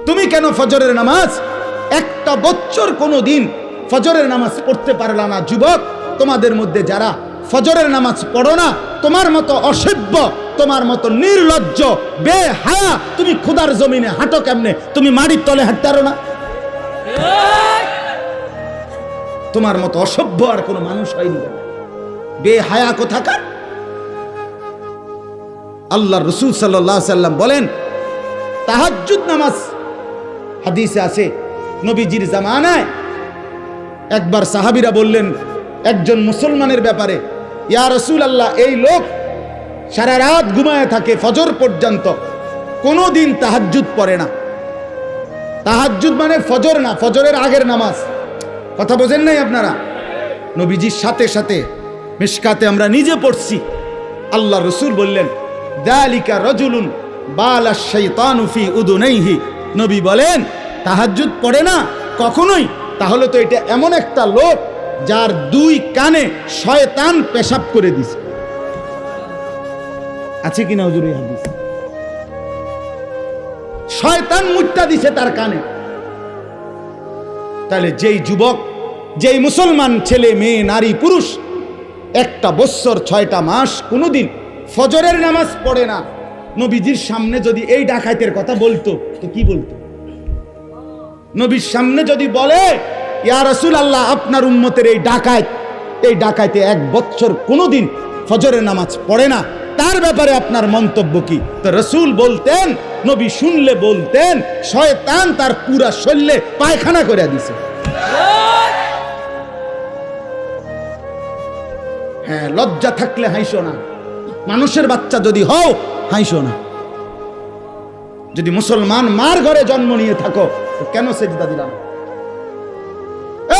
তুমি কেন ফজরের নামাজ একটা বছর কোনো দিন ফজরের নামাজ পড়তে পারলা না? যুবক, তোমাদের মধ্যে যারা ফজরের নামাজ পড়ো না, তোমার মতো অসভ্য, তোমার মতো নির্লজ্জ, বেহায়া, তুমি খোদার জমিনে হাঁটো কেমনে? তুমি মাটির তলে হাঁটতে পারো না? তোমার মতো অসভ্য আর কোনো মানুষ হয়নি। বেহায়া কোথাকার। আল্লাহ রসুল সাল্লাল্লাহু আলাইহি সাল্লাম বলেন, তাহাজ্জুদ নামাজ হাদিসে আছে, নবীজির জামানায় একবার সাহাবীরা বললেন একজন মুসলমানের ব্যাপারে, ইয়া রাসূলুল্লাহ, এই লোক সারা রাত ঘুমায় থাকে ফজর পর্যন্ত, কোনোদিন তাহাজ্জুদ পড়ে না। তাহাজ্জুদ মানে ফজর না, ফজরের আগের নামাজ। কথা বোঝেন নাই আপনারা? নবীজির সাথে সাথে মিশকাতে আমরা নিজে পড়ছি, আল্লাহ রসুল বললেন, যালিকা রাজুলুন বালা শাইতানু ফি উদুনাইহি। নবী বলেন, তাহাজ্জুদ পড়ে না কখনোই, তাহলে তো এটা এমন একটা লোক যার দুই কানে শয়তান পেশাব করে দিছে। আছে কিনা হুজুর এই হাদিস? শয়তান মুট্টা দিছে তার কানে। তাহলে যেই যুবক, যেই মুসলমান ছেলে মেয়ে নারী পুরুষ একটা বছর 6টা মাস কোনোদিন ফজরের নামাজ পড়ে না, নবীজির সামনে যদি এই ডাকাতের কথা বলতো তো কি বলতো? নবীর সামনে যদি বলে, ইয়া রাসূলুল্লাহ, আপনার উম্মতের এই ডাকাতে 1 বছর কোনোদিন ফজরের নামাজ পড়ে না, তার ব্যাপারে আপনার মন্তব্য কি? তো রাসূল বলতেন, নবী শুনলে বলতেন, শয়তান তার পুরা শরীরে পায়খানা করে দিছে। হ্যাঁ, লজ্জা থাকলে হাসো না। মানুষের বাচ্চা যদি হও, হাসো না। যদি মুসলমান মার ঘরে জন্ম নিয়ে থাকো, তো কেন সেজদা দিবা না?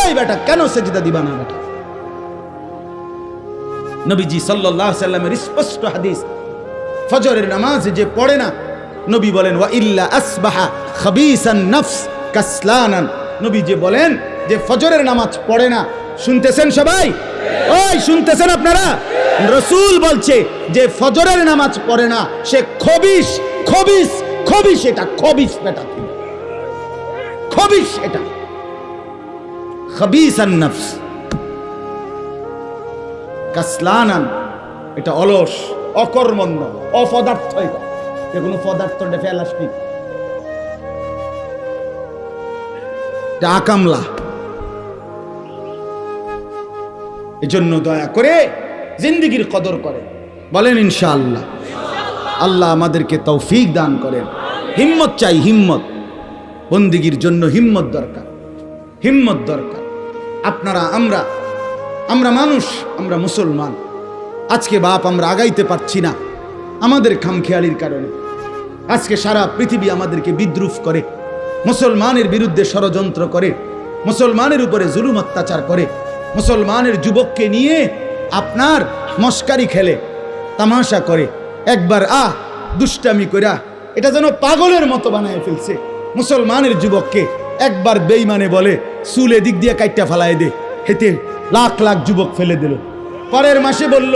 এই বেটা, কেন সেজদা দিবা না বেটা? নবীজি সাল্লাল্লাহু আলাইহি সাল্লামের স্পষ্ট হাদিস, ফজরের নামাজ যে পড়ে না, নবী বলেন, ওয়া ইল্লা আসবাহা খাবিসান নফস কাসলানান। নবী যে বলেন যে ফজরের নামাজ পড়ে না, শুনতেছেন সবাই? ওই শুনতেছেন আপনারা? রাসূল বলছে যে ফজরের নামাজ পড়ে না, সে খবিস, খবিস, খবিস। এটা খবিস বেটা, খবিস। এটা খাবিসান নফস কাসলানান, এটা অলস, অকর্মণ্য, অপদার্থ। এটা কোনো পদার্থ প্লাস্টিক, এটা আকামলা। এজন্য দয়া করে জিন্দেগির কদর করে বলেন ইনশাআল্লাহ। আল্লাহ আমাদেরকে তৌফিক দান করেন। হিম্মত চাই, হিম্মত। বন্দেগীর জন্য হিম্মত দরকার, হিম্মত দরকার। আপনারা, আমরা মানুষ, আমরা মুসলমান। আজকে বাপ আমরা আগাইতে পারছি না আমাদের খামখেয়ালির কারণে। আজকে সারা পৃথিবী আমাদেরকে বিদ্রুপ করে, মুসলমানের বিরুদ্ধে ষড়যন্ত্র করে, মুসলমানের উপরে জুলুম অত্যাচার করে, মুসলমানের যুবককে নিয়ে আপনার মস্কারি খেলে, তামাশা করে। একবার দুষ্টামি কইরা এটা যেন পাগলের মতো বানায় ফেলছে। মুসলমানের যুবককে একবার বেঈমানে বলে চুল এদিক দিয়ে কাইটা ফালাই দে, হেতে লাখ লাখ যুবক ফেলে দিল। পরের মাসে বলল,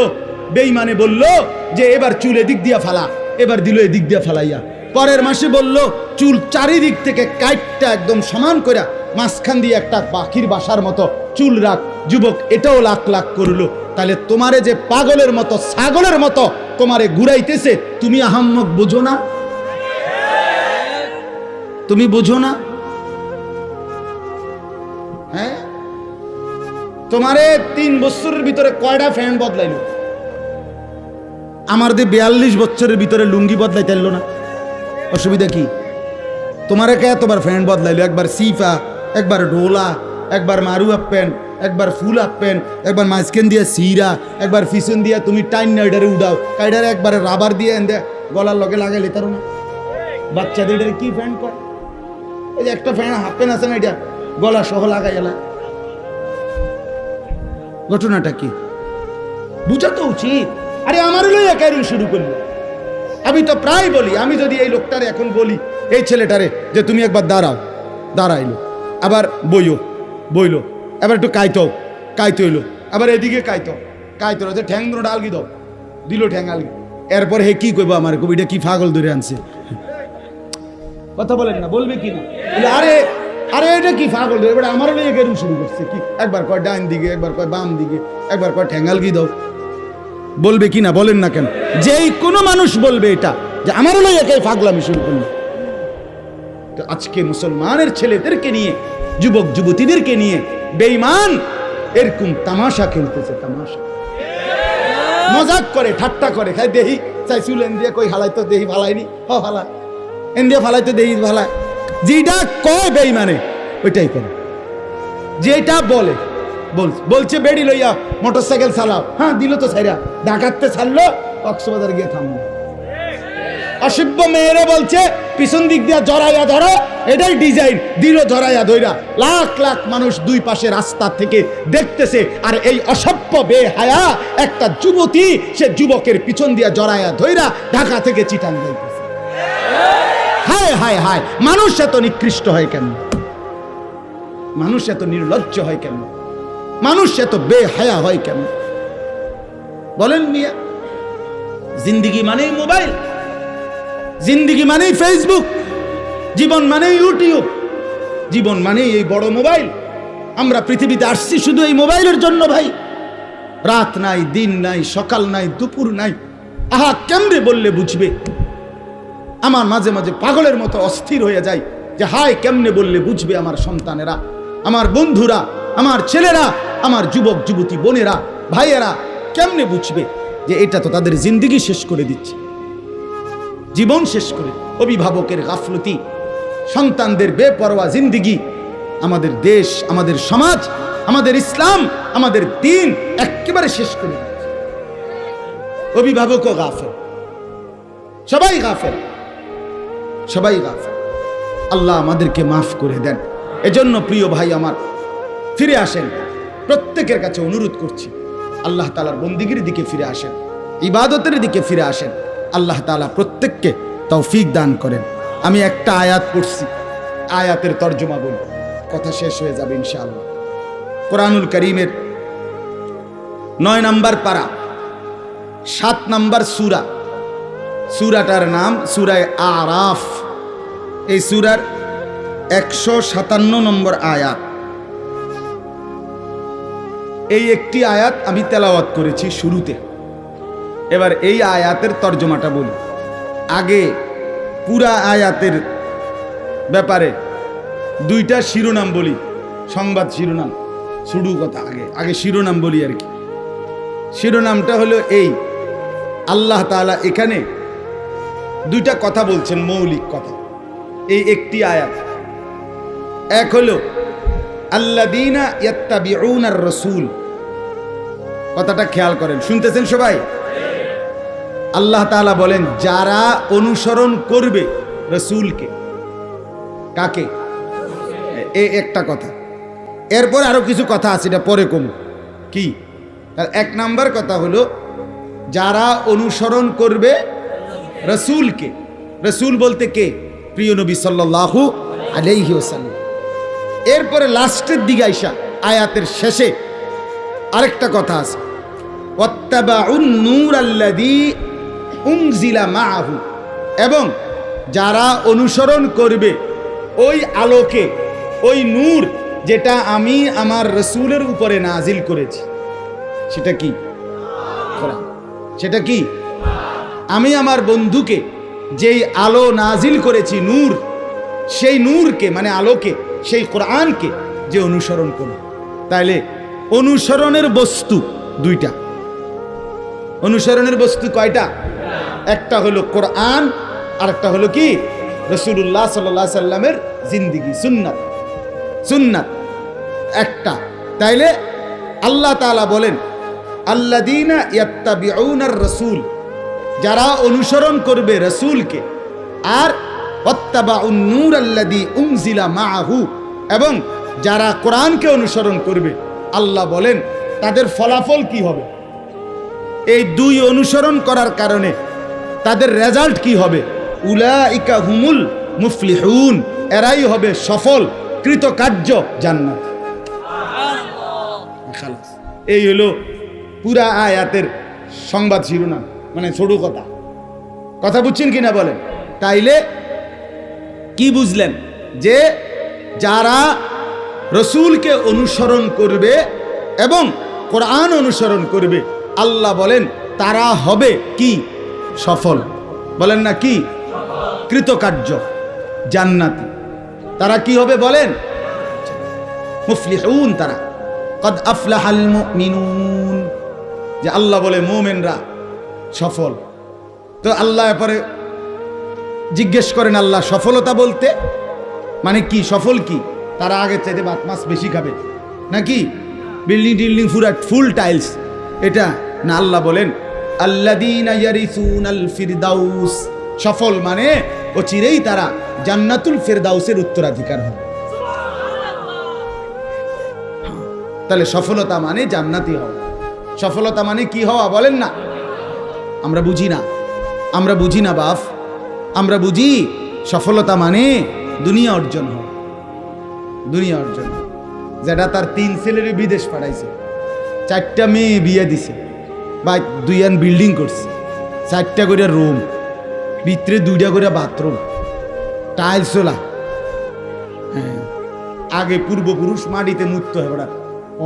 বেঈমানে বলল যে এবার চুল এদিক দিয়া ফালা, এবার দিল এদিক দিয়া ফালাইয়া। পরের মাসে বলল চুল চারিদিক থেকে কাইটটা একদম সমান কইরা মাঝখান দিয়ে একটা পাখির বাসার মতো চুল রাখ। যুবক এটাও লাখ লাখ করলো। তাহলে তোমারে যে পাগলের মতো, ছাগলের মতো তোমারে ঘুরাইতেছে, তুমি আহাম্মক বুঝো না? তুমি বুঝো না? হ্যাঁ, তোমারে 3 বছরের ভিতরে কয়টা ফ্যান বদলাইলো? আমার 42 বছরের ভিতরে লুঙ্গি বদলাইতে পারলো না। অসুবিধা কি? তোমারে কে এতবার ফ্যান বদলাইলো? একবার সিফা, একবার ডোলা, একবার মারু আপ প্যান্ট, একবার ফুল আপ প্যান্ট, একবার মাঝখান দিয়ে সিরা, একবার পিছন দিয়া তুমি টাইন নাইডারে উদাও, কাইডারে একবারে রাবার দিয়ে এনে গলার লগে লাগাইলে তার না। বাচ্চাদের কি ফ্যান কয়? এই যে একটা ফ্যান হাফ প্যান্ট আছে না, এটা গলা সহ লাগাই এলা। ঘটনাটা কি বুঝা তো উচিত। আরে আমার লইয়া ক্যারিং শুরু করলো। আমি তো প্রায় বলি, আমি যদি এই লোকটারে এখন বলি, এই ছেলেটারে যে তুমি একবার দাঁড়াও, দাঁড়াইলো, আবার বইলো, এবার একটু কাইতো হইলো, আবার এদিকে কাইতো যে ঠ্যাং দুটো আলগি দাও, দিল ঠ্যাং আলগি। এরপর হে কি কইব আমার, কবিটা কি পাগল ধরে আনছে। কথা বলেন না, বলবে কি না? আরে আরে এটা কি পাগল রে, এবারে আমারও নিয়ে গেরুম শুরু করছে কি, একবার কয় ডাইন দিকে, একবার কয় বাম দিকে, একবার কয় ঠ্যাঙ্গাল কি দাও, বলবে কি না? বলেন না কেন? যেই কোনো মানুষ বলবে এটা যে আমারও লই একাই পাগলামি শুরু করলো। তো আজকে মুসলমানের ছেলেদেরকে নিয়ে, যুবক যুবতীদেরকে নিয়ে বেঈমান এরকম তামাশা খেলতেছে, তামাশা মজাক করে, ঠাট্টা করে, খাই দেহি চাই চুল এন দিয়ে কই হালাই তো দেহি ভালাইনি, হ হালা এন দিয়ে ফালাই তো দেহি ভালায়, যেটা কয় বেঈমানে ওইটাই করে, যেটা বলে বলছে বেড়ি লইয়া মোটরসাইকেল চালাও, হ্যাঁ দিল তো ছাইরা, ঢাকাতে ছাড়লো, কক্সবাজার গিয়ে থামলো। অসভ্য মেয়েরা বলছে পিছন দিক দিয়া জড়াইয়া ধরো, এটাই ডিজাইন, দিল জড়াইয়া ধইরা, লাখ লাখ মানুষ দুই পাশে রাস্তা থেকে দেখতেছে, আর এই অসভ্য বেহায়া একটা যুবতী সে যুবকের পিছন দিয়া জড়াইয়া ধইরা ঢাকা থেকে চিটাং যাইতেছে। হায় হায় হায়, মানুষ এত নিকৃষ্ট হয় কেন? মানুষ এত নির্লজ্জ হয় কেন? মানুষ এত বেহায়া হয় কেন? বলেন মিয়া, জিন্দিগি মানেই মোবাইল, জিন্দিগি মানেই ফেসবুক, জীবন মানেই ইউটিউব, জীবন মানেই এই বড় মোবাইল। আমরা পৃথিবীতে আসছি শুধু এই মোবাইলের জন্য ভাই। রাত নাই, দিন নাই, সকাল নাই, দুপুর নাই। আহা, কেমনে বললে বুঝবে? আমার মাঝে মাঝে পাগলের মতো অস্থির হয়ে যায় যে হায়, কেমনে বললে বুঝবে আমার সন্তানেরা, আমার বন্ধুরা, আমার ছেলেরা, আমার যুবক যুবতী বোনেরা, ভাইয়েরা কেমনে বুঝবে যে এটা তো তাদের জিন্দিগি শেষ করে দিচ্ছে, জীবন শেষ করে। অভিভাবকের গাফলতি, সন্তানদের বেপরোয়া জিন্দিগি, আমাদের দেশ, আমাদের সমাজ, আমাদের ইসলাম, আমাদের দ্বীন একেবারে শেষ করে দিচ্ছে। অভিভাবকও গাফেল, সবাই গাফেল, সবাই গাফেল। আল্লাহ আমাদেরকে মাফ করে দেন। এজন্য প্রিয় ভাই আমার, ফিরে আসেন, প্রত্যেকের কাছে অনুরোধ করছি, আল্লাহ তাআলার বন্দিগির দিকে ফিরে আসেন, ইবাদতের দিকে ফিরে আসেন। আল্লাহ তাআলা প্রত্যেককে তৌফিক দান করেন। আমি একটা আয়াত পড়ছি, আয়াতের তর্জমা বলি, কথা শেষ হয়ে যাবে ইনশাআল্লাহ। কোরআনুল কারীমের 9 নম্বর পারা, 7 নম্বর সূরা, সূরাটার নাম সূরায়ে আরাফ। এই সূরার 157 নম্বর আয়াত। এই একটি আয়াত আমি তেলাওয়াত করেছি শুরুতে। এবার এই আয়াতের তর্জমাটা বলি। আগে পুরা আয়াতের ব্যাপারে দুইটা শিরোনাম বলি, সংবাদ শিরোনাম, শুরু কথা আগে শিরোনাম বলি আর কি। শিরোনামটা হলো এই, আল্লাহ তাআলা এখানে দুইটা কথা বলছেন, মৌলিক কথা। এই একটি আয়াত, এক হলো আল্লাযীনা ইয়াত্তাবিউনার রাসূল। কথাটা খেয়াল করেন, শুনতেছেন সবাই? আল্লাহ তাআলা বলেন যারা অনুসরণ করবে রাসূলকে। কাকে? এই একটা কথা। এরপর আরো কিছু কথা আছে, এটা পরে কম। কি? তার 1 নাম্বার কথা হলো যারা অনুসরণ করবে রাসূলকে। রাসূল বলতে কে? প্রিয় নবী সাল্লাল্লাহু আলাইহি ওয়াসাল্লাম। এরপরে লাস্টের দিকে আইসা আয়াতের শেষে আরেকটা কথা আছে, ওয়াত্তাবাউন নূরাল্লাযী উনজিলা মাআহু, এবং যারা অনুসরণ করবে ওই আলোকে, ওই নূর যেটা আমি আমার রাসূলের উপরে নাজিল করেছি। সেটা কি? কোরআন। সেটা কি? আমি আমার বন্ধুকে যেই আলো নাজিল করেছি, নূর, সেই নূরকে মানে আলোকে, সেই কোরআনকে যে অনুসরণ করবে। তাইলে অনুসরণের বস্তু দুইটা। অনুসরণের বস্তু কয়টা? একটা হলো কোরআন, আর একটা হলো কি? রাসূলুল্লাহ সাল্লাল্লাহু আলাইহি সাল্লামের জিন্দেগি, সুন্নাত। সুন্নাত একটা। তাইলে আল্লাহ তাআলা বলেন আল্লাযীনা ইয়াত্তাবিউনার রাসূল, যারা অনুসরণ করবে রাসূলকে, আর ওয়াত্তাবাউন নূরাল্লাযী উনজিলা মাআহু, এবং যারা কোরআনকে অনুসরণ করবে, আল্লাহ বলেন তাদের ফলাফল কি হবে? এই দুই অনুসরণ করার কারণে তাদের রেজাল্ট কি হবে? উলাইকা হুমুল মুফলিহুন, এরাই হবে সফল কৃতকার্য জান্নাত। খালাস। এই হলো পুরা আয়াতের সংবাদ শিরোনাম, মানে ছোট কথা। কথা বুঝছেন কিনা বলেন? তাইলে কি বুঝলেন? যে যারা রসুলকে অনুসরণ করবে এবং কোরআন অনুসরণ করবে, আল্লাহ বলেন তারা হবে কি? সফল। বলেন না কি? কৃতকার্য, জান্নাতি। তারা কি হবে বলেন? মুফলিহুন। তারা কদ আফলাহাল মুমিনুন, যে আল্লাহ বলে মুমিনরা সফল। তো আল্লাহ পরে জিজ্ঞেস করেন, আল্লাহ সফলতা বলতে মানে কি? সফল কি? তারা আগে চাইতে ভাত মাছ বেশি খাবে নাকি? বিল্ডিং টিল্ডিং পুরা ফুল টাইলস, এটা না। আল্লাহ বলেন আল্লাযীনা ইয়ারিসুনাল ফিরদাউস, সফল মানে ও চিরেই তারা জান্নাতুল ফিরদাউসের উত্তরাধিকার হবে। তাহলে সফলতা মানে জান্নাতি হওয়া। সফলতা মানে কি হওয়া বলেন না? আমরা বুঝি না, আমরা বুঝি না বাপ। আমরা বুঝি সফলতা মানে দুনিয়া অর্জন হওয়া। দুনিয়া অর্জন, যেটা তার 3 ছেলের বিদেশ পাঠাইছে, 4টা মেয়ে বিয়ে দিছে, বা 2 বিল্ডিং করছে, 4টা করে রুম, ভিতরে 2টা করে বাথরুম, টাইলসোলা। হ্যাঁ, আগে পূর্বপুরুষ মাটিতে মুক্ত হয়, বেড়া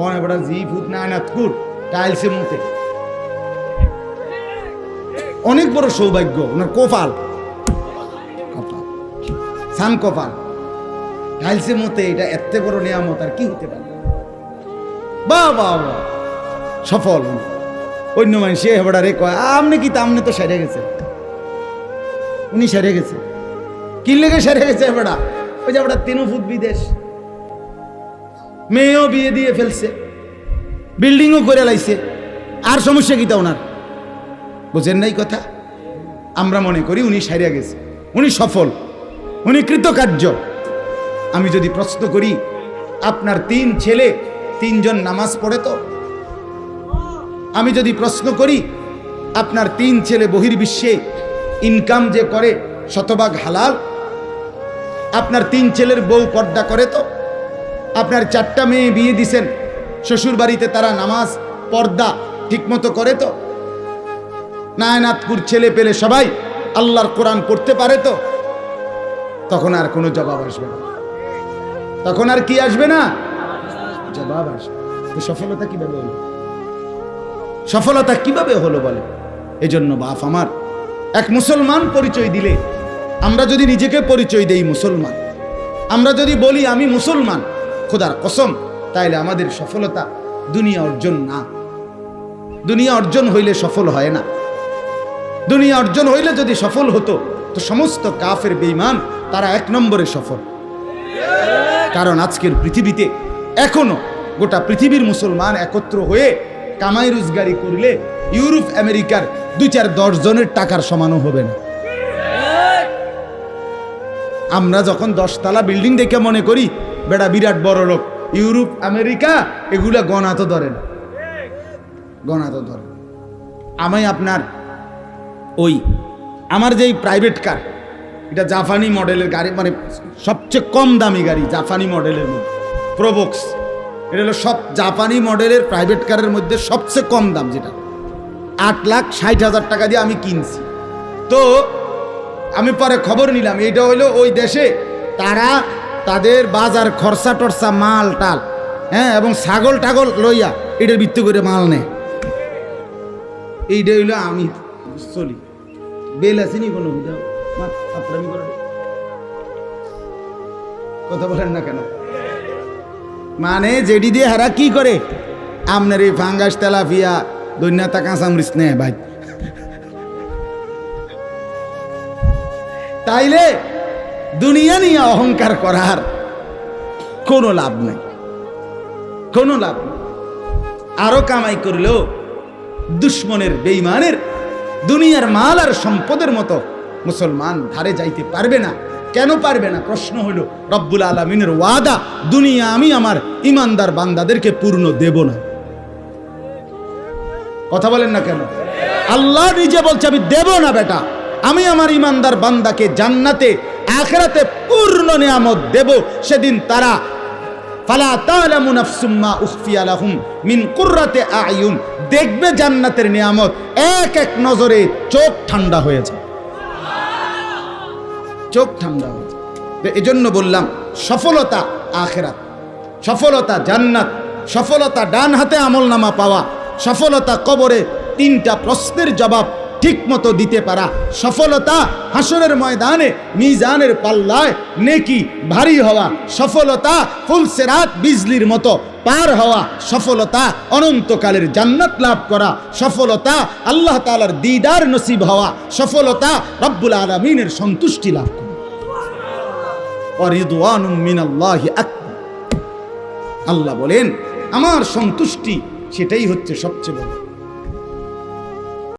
অন বেড়া জি ফুট না ফুট টাইলসে মুতে। অনেক বড় সৌভাগ্য ওনার। কপাল, কপাল, সান কপাল, টাইলসে মতে। এটা এত বড় নিয়ামত আর কি হতে পারে? বাহ বাহ বাহ, সফল। অন্য মানুষ হেবড়া রে কয় আমনে কি? আমনে তো সেরে গেছে। উনি সেরে গেছে। কি লেগে সেরে গেছে হেবড়া? ওই যে হেবড়া 3 ফুট বিদেশ, মেয়েও বিয়ে দিয়ে ফেলছে, বিল্ডিংও করে লাইছে, আর সমস্যা কি তা ওনার? বুঝেন নাই কথা? আমরা মনে করি উনি সেরে গেছে, উনি সফল, উনি কৃতকার্য। আমি যদি প্রশ্ন করি, আপনার 3 ছেলে 3 জন নামাজ পড়ে তো? আমি যদি প্রশ্ন করি, আপনার 3 ছেলে বহির্বিশ্বে ইনকাম যে করে শতভাগ হালাল? আপনার 3 ছেলের বউ পর্দা করে তো? আপনার 4টা মেয়ে বিয়ে দিছেন, শ্বশুর বাড়িতে তারা নামাজ পর্দা ঠিকমতো করে তো? নায়নাতপুর ছেলে পেলে সবাই আল্লাহর কোরআন পড়তে পারে তো? তখন আর কোনো জবাব আসবে না। তখন আর কি আসবে না? জবাব আসবে। সফলতা কিভাবে হলো? সফলতা কিভাবে হলো বলে? এজন্য বাপ আমার, এক মুসলমান পরিচয় দিলে, আমরা যদি নিজেকে পরিচয় দেই মুসলমান, আমরা যদি বলি আমি মুসলমান খোদার কসম, তাইলে আমাদের সফলতা দুনিয়া অর্জন না। দুনিয়া অর্জন হইলে সফল হয় না। দুনিয়া অর্জন হইলে যদি সফল হতো তো সমস্ত কাফের বেঈমান তারা 1 নম্বরে সফল। কারণ আজকের পৃথিবীতে এখনো গোটা পৃথিবীর মুসলমান একত্র হয়ে কামাই রোজগারি করলে ইউরোপ আমেরিকার 2-4-10 জনের টাকার সমানও হবে না। আমরা যখন 10 তলা বিল্ডিং দেখে মনে করি বেটা বিরাট বড় লোক, ইউরোপ আমেরিকা এগুলা গণা তো ধরে না, গণা তো ধরে। আমি আপনার ওই আমার যেই প্রাইভেট কার, এটা জাপানি মডেলের গাড়ি, মানে সবচেয়ে কম দামি গাড়ি জাপানি মডেলের মধ্যে, প্রোবক্স। এটা হলো সব জাপানি মডেলের প্রাইভেট কারের মধ্যে সবচেয়ে কম দাম, যেটা 8,60,000 টাকা দিয়ে আমি কিনছি। তো আমি পরে খবর নিলাম, এটা হইলো ওই দেশে তারা তাদের বাজার খরচা টরচা মাল টাল, হ্যাঁ, এবং ছাগল টাগল লইয়া এটার ভিত্তি করে মাল নেয়। এইটা হইলো আমি চলি বেল আসেনি কোনো কথা বলেন না কেন? মানে যেডি দিয়ে হারা কি করে আপনার এই ফাঙ্গাস তেলাপিয়া দৈন্যতা কাঁচামরিচ নেয় ভাই। তাইলে দুনিয়া নিয়ে অহংকার করার কোনো লাভ নাই, কোনো লাভ নেই। আরো কামাই করলেও দুশ্মনের বেঈমানের দুনিয়ার মাল আর সম্পদের মতো মুসলমান ধারে যাইতে পারবে না। কেন পারবে না? প্রশ্ন হলো রব্বুল আলামিনের ওয়াদা, দুনিয়া আমি আমার ইমানদার বান্দাদেরকে পূর্ণ দেব না। কথা বলেন না কেন? আল্লাহ নিজে বলছে আমি দেব না বেটা, আমি আমার ইমানদার বান্দাকে জান্নাতে আখিরাতে পূর্ণ নিয়ামত দেব। সেদিন তারা ফালা তা'লামু নাফসুম মা উখফিয়া লাহুম মিন কুররাতি আ'য়ুন, দেখবে জান্নাতের নিয়ামত, এক এক নজরে চোখ ঠান্ডা হয়ে যায়, চোখ ঠান্ডা হয়ে যায়। এজন্য বললাম সফলতা আখিরাত, সফলতা জান্নাত, সফলতা ডান হাতে আমলনামা পাওয়া, সফলতা কবরে 3টা প্রশ্নের জবাব ঠিক মতো দিতে পারা, সফলতা হাসরের ময়দানে মিজানের পাল্লায় নেকি ভারী হওয়া, সফলতা ফুলসেরাত বিজলির মতো পার হওয়া, সফলতা অনন্তকালের জান্নাত লাভ করা, সফলতা আল্লাহ তাআলার দিদার নসিব হওয়া, সফলতা রব্বুল আলামিনের সন্তুষ্টি লাভ করা। ওয়ারিদওয়ানুম মিনাল্লাহি আকবার। আল্লাহ বলেন আমার সন্তুষ্টি সেটাই হচ্ছে সবচেয়ে বড়।